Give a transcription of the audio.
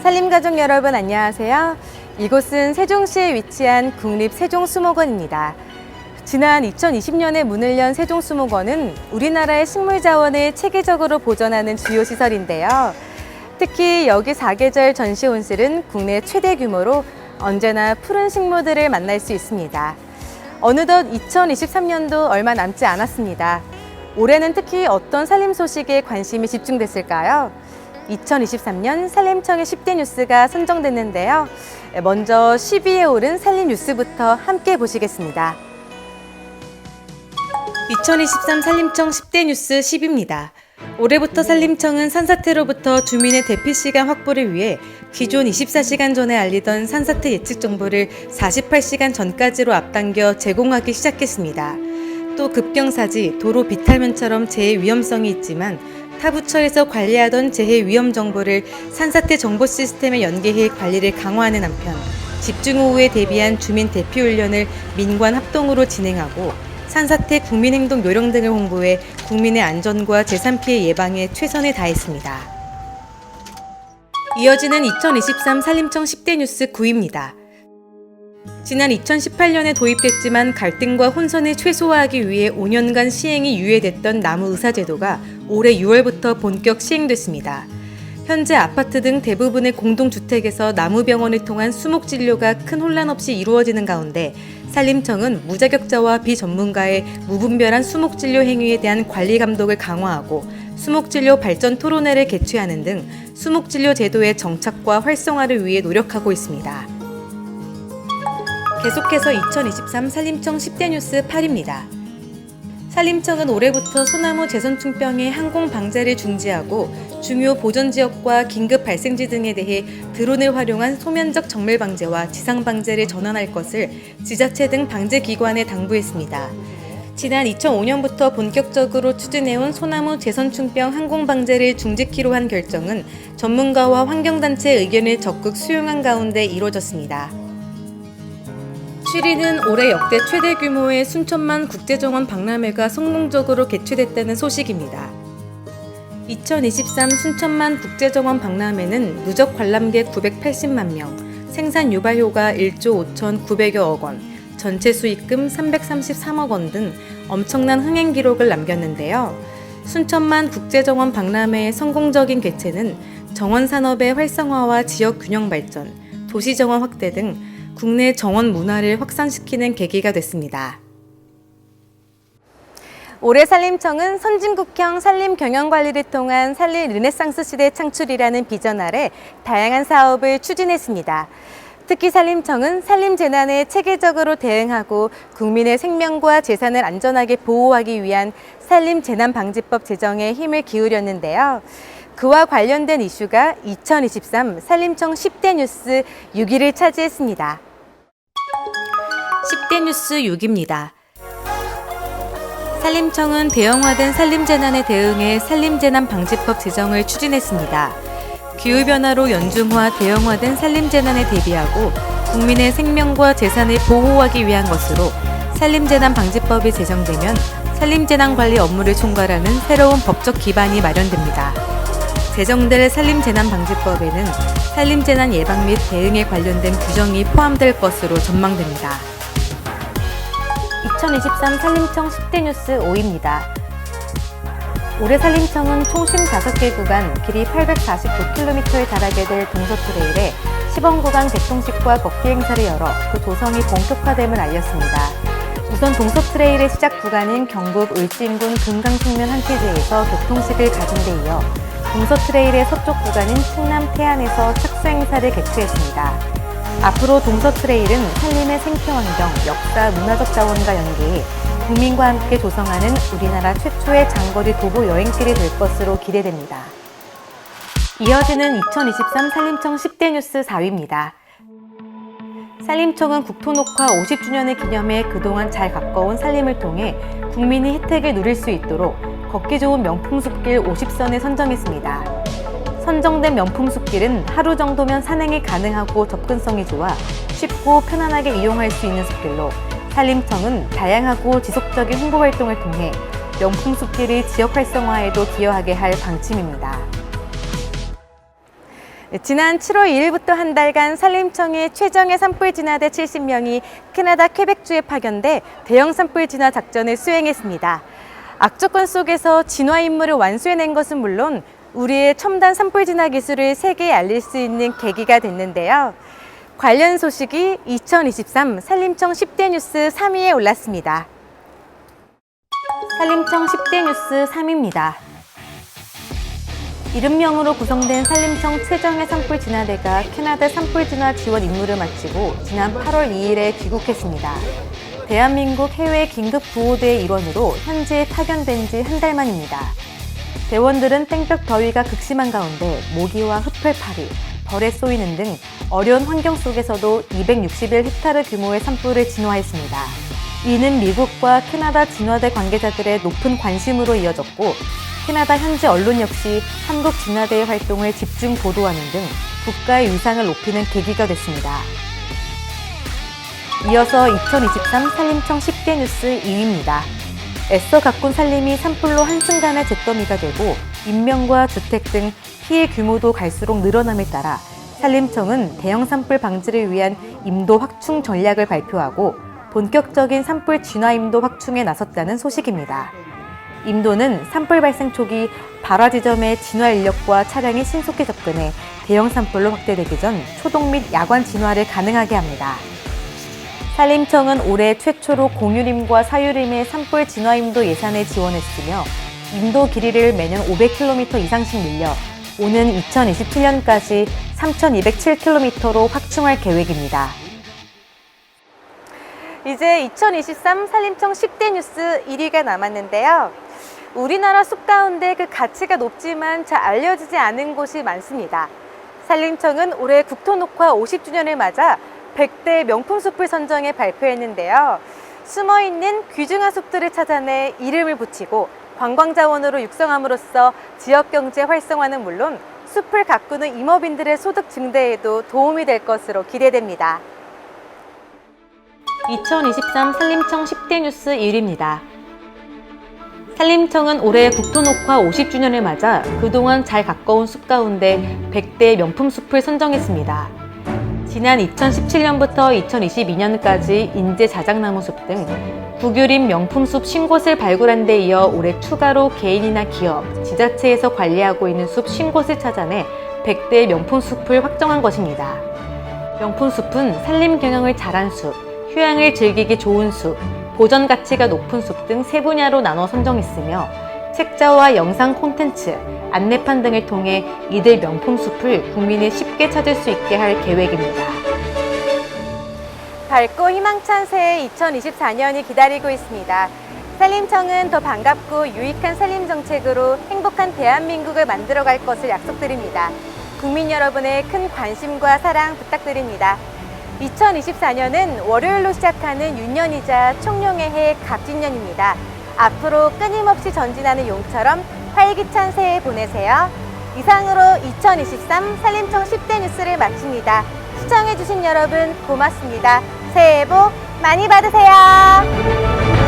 산림가족 여러분 안녕하세요. 이곳은 세종시에 위치한 국립세종수목원입니다. 지난 2020년에 문을 연 세종수목원은 우리나라의 식물자원을 체계적으로 보존하는 주요 시설인데요. 특히 여기 사계절 전시온실은 국내 최대 규모로 언제나 푸른 식물들을 만날 수 있습니다. 어느덧 2023년도 얼마 남지 않았습니다. 올해는 특히 어떤 산림 소식에 관심이 집중됐을까요? 2023년 산림청의 10대 뉴스가 선정됐는데요. 먼저 10위에 오른 산림 뉴스부터 함께 보시겠습니다. 2023 산림청 10대 뉴스 10위입니다. 올해부터 산림청은 산사태로부터 주민의 대피 시간 확보를 위해 기존 24시간 전에 알리던 산사태 예측 정보를 48시간 전까지로 앞당겨 제공하기 시작했습니다. 또 급경사지, 도로 비탈면처럼 재해 위험성이 있지만 타 부처에서 관리하던 재해 위험 정보를 산사태 정보 시스템에 연계해 관리를 강화하는 한편 집중호우에 대비한 주민 대피 훈련을 민관 합동으로 진행하고 산사태 국민행동 요령 등을 홍보해 국민의 안전과 재산 피해 예방에 최선을 다했습니다. 이어지는 2023 산림청 10대 뉴스 9위입니다. 지난 2018년에 도입됐지만 갈등과 혼선을 최소화하기 위해 5년간 시행이 유예됐던 나무의사제도가 올해 6월부터 본격 시행됐습니다. 현재 아파트 등 대부분의 공동주택에서 나무병원을 통한 수목진료가 큰 혼란 없이 이루어지는 가운데 산림청은 무자격자와 비전문가의 무분별한 수목진료 행위에 대한 관리 감독을 강화하고 수목진료 발전 토론회를 개최하는 등 수목진료 제도의 정착과 활성화를 위해 노력하고 있습니다. 계속해서 2023 산림청 10대 뉴스 8위입니다. 산림청은 올해부터 소나무 재선충병의 항공 방제를 중지하고 중요 보전지역과 긴급 발생지 등에 대해 드론을 활용한 소면적 정밀 방제와 지상 방제를 전환할 것을 지자체 등 방제기관에 당부했습니다. 지난 2005년부터 본격적으로 추진해온 소나무 재선충병 항공 방제를 중지키로 한 결정은 전문가와 환경단체의 의견을 적극 수용한 가운데 이루어졌습니다. 7위는 올해 역대 최대 규모의 순천만 국제정원 박람회가 성공적으로 개최됐다는 소식입니다. 2023 순천만 국제정원 박람회는 누적 관람객 980만 명, 생산 유발 효과 1조 5,900여억 원, 전체 수익금 333억 원 등 엄청난 흥행 기록을 남겼는데요. 순천만 국제정원 박람회의 성공적인 개최는 정원 산업의 활성화와 지역 균형 발전, 도시 정원 확대 등 국내 정원 문화를 확산시키는 계기가 됐습니다. 올해 산림청은 선진국형 산림 경영 관리를 통한 산림 르네상스 시대 창출이라는 비전 아래 다양한 사업을 추진했습니다. 특히 산림청은 산림 재난에 체계적으로 대응하고 국민의 생명과 재산을 안전하게 보호하기 위한 산림 재난 방지법 제정에 힘을 기울였는데요. 그와 관련된 이슈가 2023 산림청 10대 뉴스 6위를 차지했습니다. 10대 뉴스 6위입니다. 산림청은 대형화된 산림재난에 대응해 산림재난방지법 제정을 추진했습니다. 기후변화로 연중화 대형화된 산림재난에 대비하고 국민의 생명과 재산을 보호하기 위한 것으로 산림재난방지법이 제정되면 산림재난관리 업무를 총괄하는 새로운 법적 기반이 마련됩니다. 제정될 산림재난방지법에는 산림재난 예방 및 대응에 관련된 규정이 포함될 것으로 전망됩니다. 2023 산림청 10대 뉴스 5위입니다. 올해 산림청은 총 55개 구간, 길이 849km에 달하게 될 동서트레일에 시범 구간 개통식과 걷기 행사를 열어 그 조성이 본격화됨을 알렸습니다. 우선 동서트레일의 시작 구간인 경북 울진군 금강측면 한티제에서 개통식을 가진 데 이어 동서트레일의 서쪽 구간인 충남 태안에서 착수 행사를 개최했습니다. 앞으로 동서트레일은 산림의 생태환경, 역사, 문화적 자원과 연계해 국민과 함께 조성하는 우리나라 최초의 장거리 도보 여행길이 될 것으로 기대됩니다. 이어지는 2023 산림청 10대 뉴스 4위입니다. 산림청은 국토녹화 50주년을 기념해 그동안 잘 가꿔온 산림을 통해 국민이 혜택을 누릴 수 있도록 걷기 좋은 명품 숲길 50선을 선정했습니다. 선정된 명품 숲길은 하루 정도면 산행이 가능하고 접근성이 좋아 쉽고 편안하게 이용할 수 있는 숲길로 산림청은 다양하고 지속적인 홍보 활동을 통해 명품 숲길의 지역 활성화에도 기여하게 할 방침입니다. 지난 7월 2일부터 한 달간 산림청의 최정예 산불 진화대 70명이 캐나다 퀘벡주에 파견돼 대형 산불 진화 작전을 수행했습니다. 악조건 속에서 진화 임무를 완수해낸 것은 물론 우리의 첨단 산불 진화 기술을 세계에 알릴 수 있는 계기가 됐는데요. 관련 소식이 2023 산림청 10대 뉴스 3위에 올랐습니다. 산림청 10대 뉴스 3위입니다. 70명으로 구성된 산림청 최정예 산불 진화대가 캐나다 산불 진화 지원 임무를 마치고 지난 8월 2일에 귀국했습니다. 대한민국 해외 긴급 구호대의 일원으로 현지에 파견된 지 한 달 만입니다. 대원들은 땡볕 더위가 극심한 가운데 모기와 흡혈파리, 벌에 쏘이는 등 어려운 환경 속에서도 261헥타르 규모의 산불을 진화했습니다. 이는 미국과 캐나다 진화대 관계자들의 높은 관심으로 이어졌고 캐나다 현지 언론 역시 한국 진화대의 활동을 집중 보도하는 등 국가의 위상을 높이는 계기가 됐습니다. 이어서 2023 산림청 10대 뉴스 2위입니다. 애써 가꾼 산림이 산불로 한순간에 잿더미가 되고 인명과 주택 등 피해 규모도 갈수록 늘어남에 따라 산림청은 대형 산불 방지를 위한 임도 확충 전략을 발표하고 본격적인 산불 진화 임도 확충에 나섰다는 소식입니다. 임도는 산불 발생 초기 발화 지점의 진화 인력과 차량이 신속히 접근해 대형 산불로 확대되기 전 초동 및 야관 진화를 가능하게 합니다. 산림청은 올해 최초로 공유림과 사유림의 산불 진화 임도 예산을 지원했으며 임도 길이를 매년 500km 이상씩 늘려 오는 2027년까지 3,207km로 확충할 계획입니다. 이제 2023 산림청 10대 뉴스 1위가 남았는데요. 우리나라 숲 가운데 그 가치가 높지만 잘 알려지지 않은 곳이 많습니다. 산림청은 올해 국토녹화 50주년을 맞아 100대 명품 숲을 선정해 발표했는데요. 숨어있는 귀중한 숲들을 찾아내 이름을 붙이고 관광자원으로 육성함으로써 지역경제 활성화는 물론 숲을 가꾸는 임업인들의 소득 증대에도 도움이 될 것으로 기대됩니다. 2023 산림청 10대 뉴스 1위입니다. 산림청은 올해 국토녹화 50주년을 맞아 그동안 잘 가꿔온 숲 가운데 100대 명품 숲을 선정했습니다. 지난 2017년부터 2022년까지 인제 자작나무 숲 등 국유림 명품 숲 50곳을 발굴한 데 이어 올해 추가로 개인이나 기업, 지자체에서 관리하고 있는 숲 50곳을 찾아내 100대 명품 숲을 확정한 것입니다. 명품 숲은 산림 경영을 잘한 숲, 휴양을 즐기기 좋은 숲, 보전 가치가 높은 숲 등 세 분야로 나눠 선정했으며 책자와 영상 콘텐츠, 안내판 등을 통해 이들 명품 숲을 국민이 쉽게 찾을 수 있게 할 계획입니다. 밝고 희망찬 새해 2024년이 기다리고 있습니다. 산림청은 더 반갑고 유익한 산림 정책으로 행복한 대한민국을 만들어갈 것을 약속드립니다. 국민 여러분의 큰 관심과 사랑 부탁드립니다. 2024년은 월요일로 시작하는 윤년이자 총룡의 해 갑진년입니다. 앞으로 끊임없이 전진하는 용처럼 활기찬 새해 보내세요. 이상으로 2023 산림청 10대 뉴스를 마칩니다. 시청해주신 여러분 고맙습니다. 새해 복 많이 받으세요.